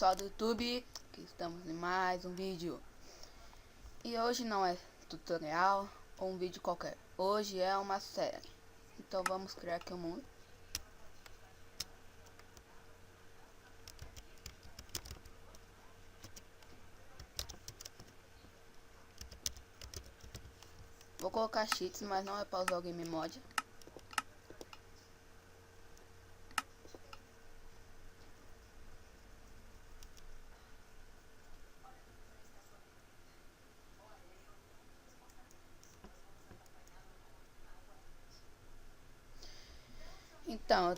pessoal do YouTube, que estamos em mais um vídeo. E hoje não é tutorial ou um vídeo qualquer, hoje é uma série. Então vamos criar aqui um mundo. Vou colocar cheats, mas não é para usar o game mod. Então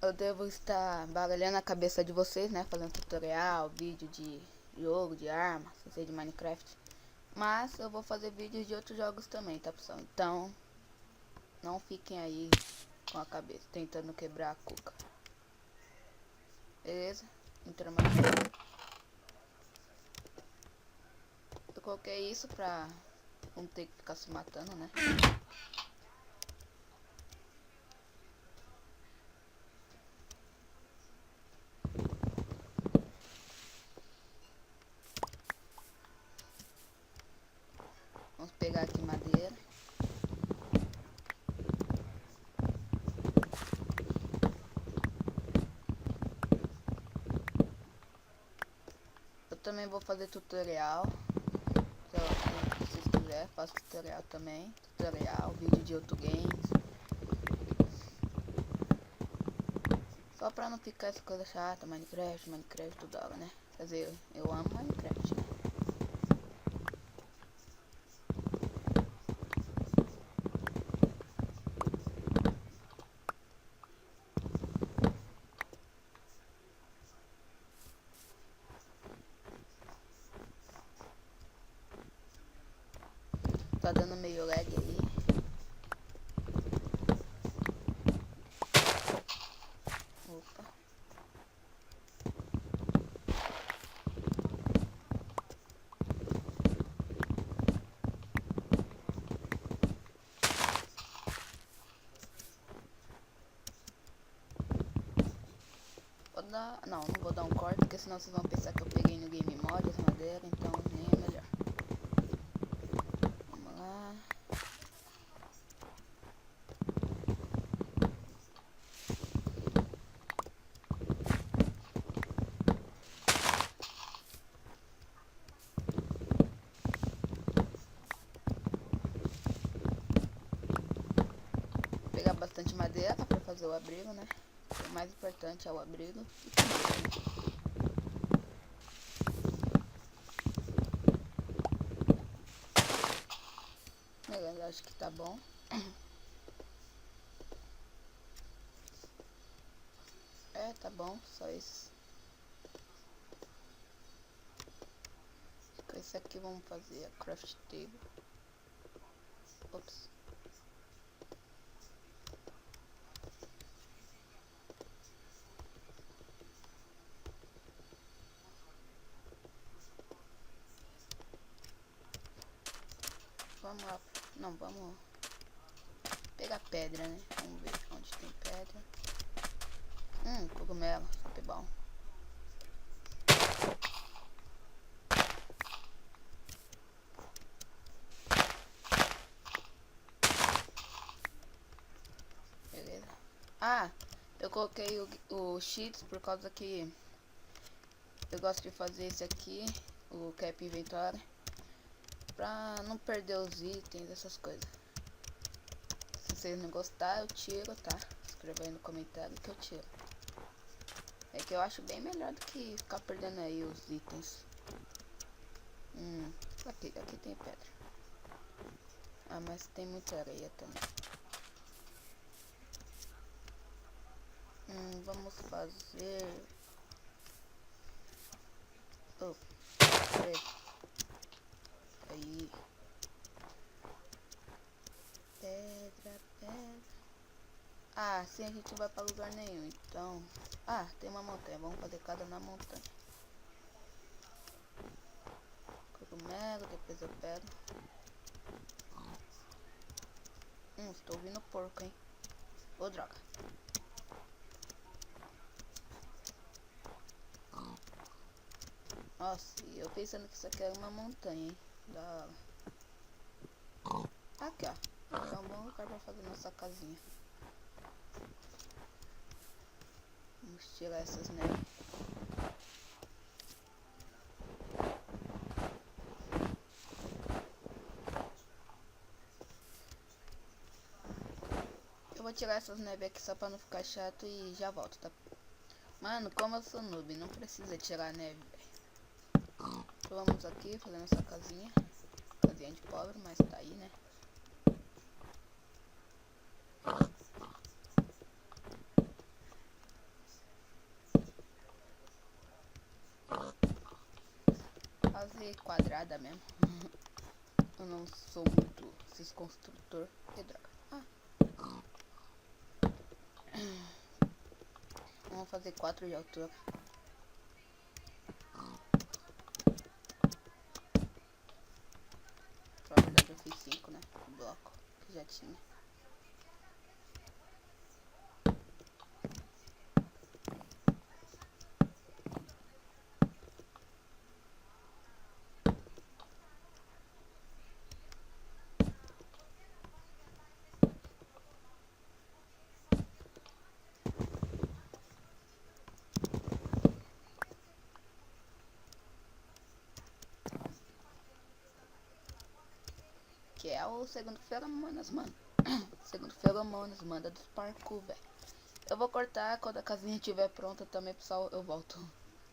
eu devo estar baralhando a cabeça de vocês, né, fazendo tutorial, vídeo de jogo, de arma, sei de Minecraft. Mas eu vou fazer vídeos de outros jogos também, tá, pessoal? Então não fiquem aí com a cabeça tentando quebrar a cuca. Beleza? Entramos aqui. Eu coloquei isso pra não ter que ficar se matando, né? Vamos pegar aqui madeira. Eu também vou fazer tutorial. Se vocês quiserem, faço tutorial também. Tutorial, vídeo de outro games. Só pra não ficar essa coisa chata, Minecraft toda hora, né? Quer dizer, eu amo Minecraft, né? Tá dando meio lag aí. Opa. Não vou dar um corte, porque senão vocês vão pensar que eu peguei no game mod essa madeira, então nem é melhor. Vamos lá. Vou pegar bastante madeira pra fazer o abrigo, né? O mais importante é o abrigo. Beleza, acho que tá bom. É, tá bom, só isso. Com esse aqui vamos fazer a craft table. Ops. Vamos lá. Não, vamos pegar pedra, né? Vamos ver onde tem pedra. Cogumelo, super bom. Beleza. Ah, eu coloquei o cheats por causa que eu gosto de fazer esse aqui, o cap inventório, pra não perder os itens, essas coisas. Se vocês não gostarem, eu tiro, tá? Escreva aí no comentário que eu tiro. É que eu acho bem melhor do que ficar perdendo aí os itens. Aqui tem pedra. Ah, mas tem muita areia também. Vamos fazer... Oh, aí. Pedra. Ah, sim, a gente não vai pra lugar nenhum, então... Ah, tem uma montanha, vamos fazer casa na montanha. Cogumelo, depois eu pego. Estou ouvindo porco, hein? Ô, droga. Nossa, e eu pensando que isso aqui era uma montanha, hein? Da hora. Aqui, ó. É um bom lugar pra fazer nossa casinha. Vamos tirar essas neves. Eu vou tirar essas neves aqui só pra não ficar chato e já volto, tá? Mano, como eu sou noob, não precisa tirar a neve, velho. Então vamos aqui fazer nossa casinha. Casinha de pobre, mas tá aí, né? Fazer quadrada mesmo. Eu não sou muito esses construtor. Que droga. Vamos fazer 4 de altura. Na verdade eu fiz 5, né? O bloco que já tinha. Que é o segundo feromonas, mano. Segundo feromonas, manda dos parkour, velho. Eu vou cortar quando a casinha estiver pronta também, pessoal. Eu volto.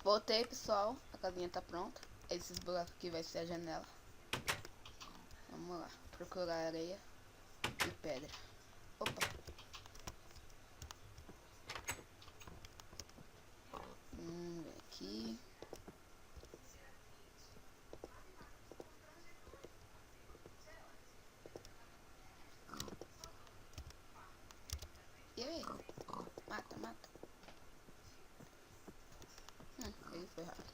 Voltei, pessoal. A casinha tá pronta. Esses buracos aqui vai ser a janela. Vamos lá. Procurar areia e pedra. Opa. Aqui. E aí? Mata, mata. Ele foi rápido.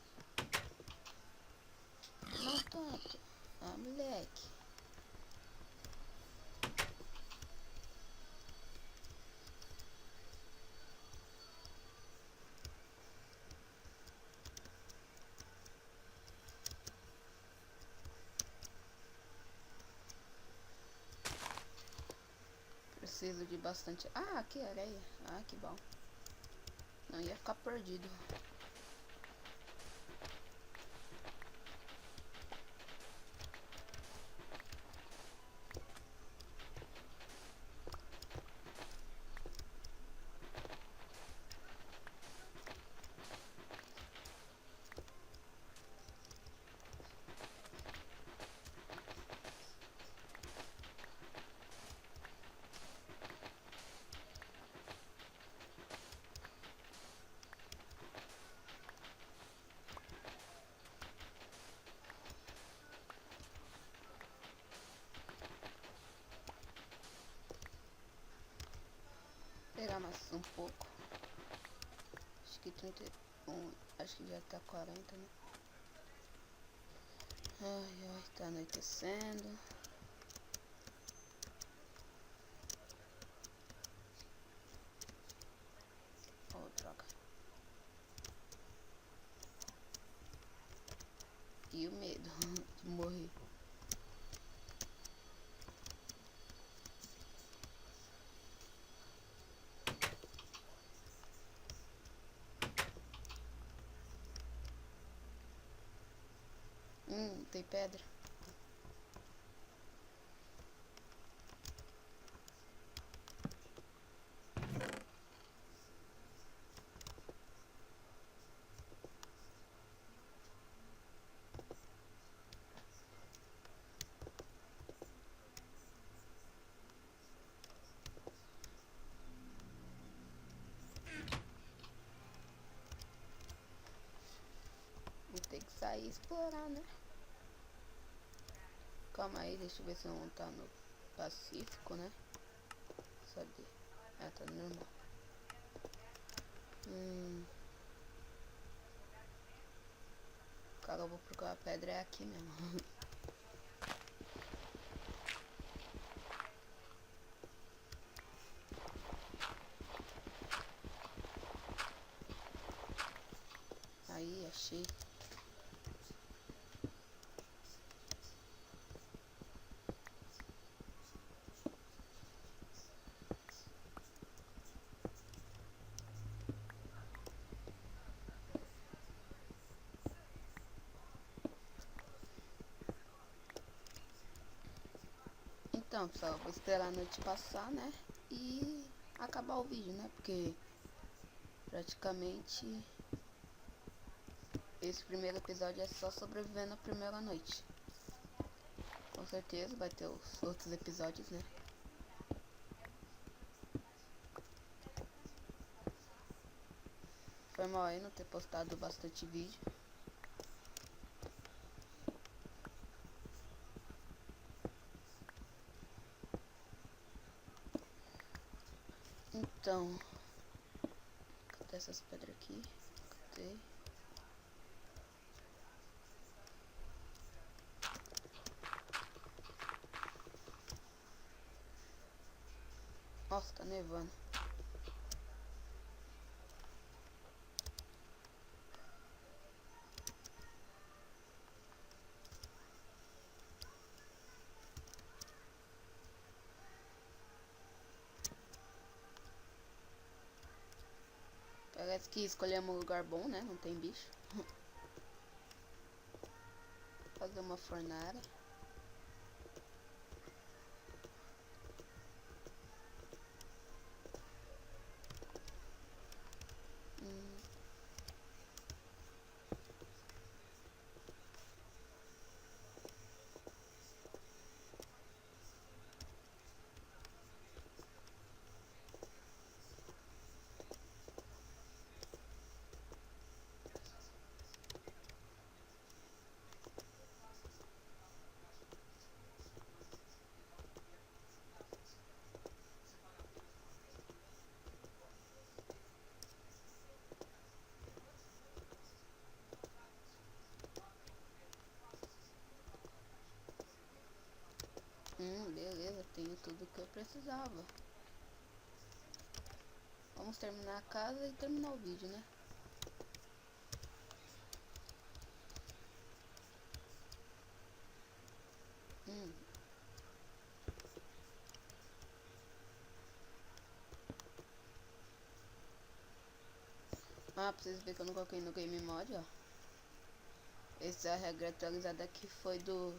Não tanto. Ah, moleque. Preciso de bastante... Ah, aqui areia. Ah, que bom. Não ia ficar perdido. Pegar mais um pouco. Acho que 31. Acho que já tá 40, né? Ai, ai, tá anoitecendo. Oh, droga. E o medo de morrer. Tem pedra. Vou ter que sair e explorar, né? Calma aí, deixa eu ver se não tá no Pacífico, né? Sabe? Ah, tá normal. Cara, eu vou procurar pedra é aqui mesmo. Aí, achei. Então, pessoal, vou esperar a noite passar, né? E acabar o vídeo, né? Porque praticamente esse primeiro episódio é só sobrevivendo a primeira noite. Com certeza vai ter os outros episódios, né? Foi mal aí não ter postado bastante vídeo. Então, cadê essas pedras aqui? Cadê? Nossa, tá nevando. Parece que escolhemos um lugar bom, né? Não tem bicho. Fazer uma fornalha. Beleza, tenho tudo que eu precisava. Vamos terminar a casa e terminar o vídeo, né? Ah, pra vocês verem que eu não coloquei no Game Mod, ó. Essa é a regra atualizada aqui foi do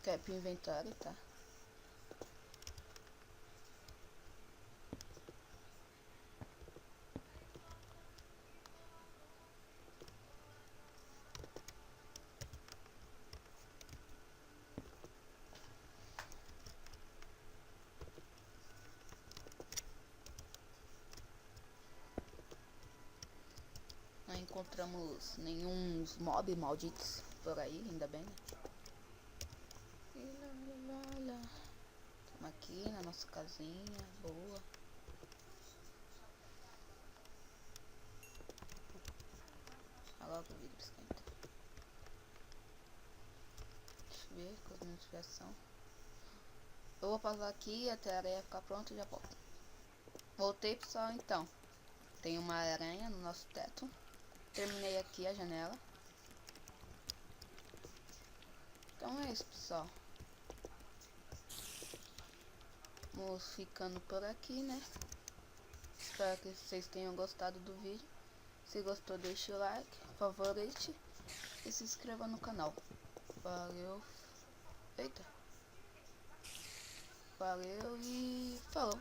Cap Inventário, tá? Não encontramos nenhum mob malditos por aí, ainda bem, né? Estamos aqui na nossa casinha, boa. Olha logo o vidro esquenta. Deixa eu ver com as notificações. Eu vou pausar aqui até a areia ficar pronta e já volto. Voltei, pessoal, então. Tem uma aranha no nosso teto. Terminei aqui a janela. Então é isso, pessoal. Vamos ficando por aqui, né? Espero que vocês tenham gostado do vídeo. Se gostou, deixe o like, favorite e se inscreva no canal. Valeu. Eita. Valeu e falou.